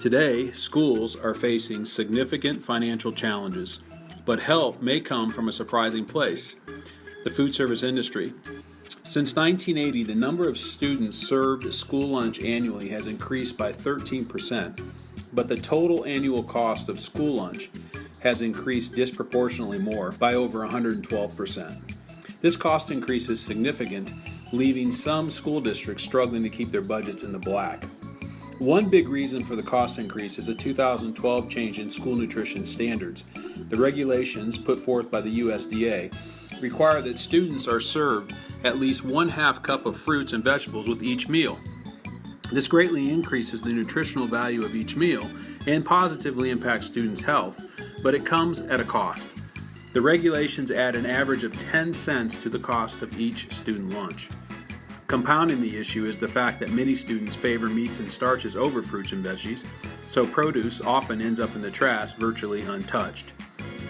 Today, schools are facing significant financial challenges, but help may come from a surprising place: the food service industry. Since 1980, the number of students served at school lunch annually has increased by 13%, but the total annual cost of school lunch has increased disproportionately more, by over 112%. This cost increase is significant, leaving some school districts struggling to keep their budgets in the black. One big reason for the cost increase is a 2012 change in school nutrition standards. The regulations put forth by the USDA require that students are served at least 1/2 cup of fruits and vegetables with each meal. This greatly increases the nutritional value of each meal and positively impacts students' health, but it comes at a cost. The regulations add an average of 10 cents to the cost of each student lunch. Compounding the issue is the fact that many students favor meats and starches over fruits and veggies, so produce often ends up in the trash virtually untouched.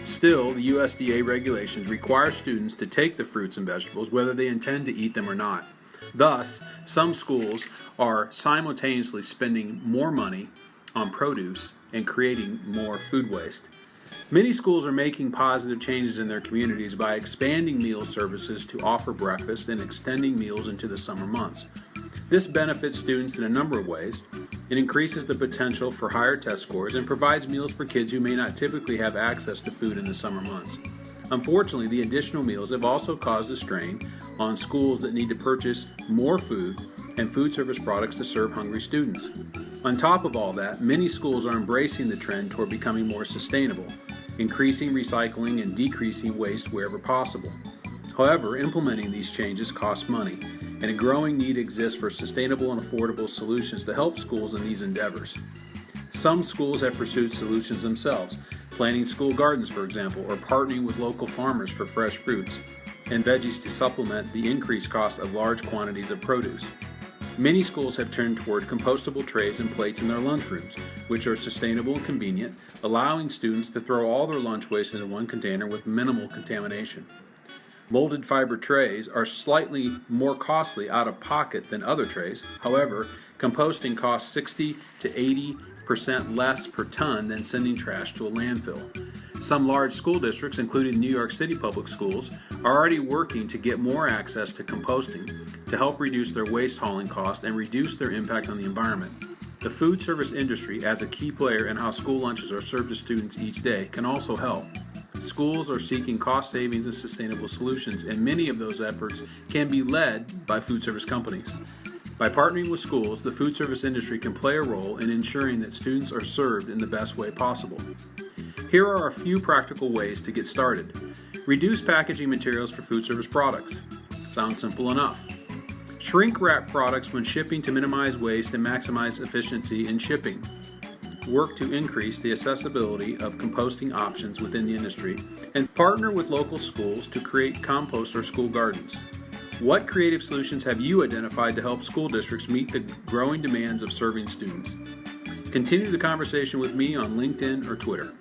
Still, the USDA regulations require students to take the fruits and vegetables whether they intend to eat them or not. Thus, some schools are simultaneously spending more money on produce and creating more food waste. Many schools are making positive changes in their communities by expanding meal services to offer breakfast and extending meals into the summer months. This benefits students in a number of ways. It increases the potential for higher test scores and provides meals for kids who may not typically have access to food in the summer months. Unfortunately, the additional meals have also caused a strain on schools that need to purchase more food and food service products to serve hungry students. On top of all that, many schools are embracing the trend toward becoming more sustainable, increasing recycling and decreasing waste wherever possible. However, implementing these changes costs money, and a growing need exists for sustainable and affordable solutions to help schools in these endeavors. Some schools have pursued solutions themselves, planting school gardens, for example, or partnering with local farmers for fresh fruits and veggies to supplement the increased cost of large quantities of produce. Many schools have turned toward compostable trays and plates in their lunchrooms, which are sustainable and convenient, allowing students to throw all their lunch waste into one container with minimal contamination. Molded fiber trays are slightly more costly out of pocket than other trays. However, composting costs 60 to 80% less per ton than sending trash to a landfill. Some large school districts, including New York City public schools, are already working to get more access to composting to help reduce their waste hauling costs and reduce their impact on the environment. The food service industry, as a key player in how school lunches are served to students each day, can also help. Schools are seeking cost savings and sustainable solutions, and many of those efforts can be led by food service companies. By partnering with schools, the food service industry can play a role in ensuring that students are served in the best way possible. Here are a few practical ways to get started. Reduce packaging materials for food service products. Sounds simple enough. Shrink wrap products when shipping to minimize waste and maximize efficiency in shipping. Work to increase the accessibility of composting options within the industry, and partner with local schools to create compost or school gardens. What creative solutions have you identified to help school districts meet the growing demands of serving students? Continue the conversation with me on LinkedIn or Twitter.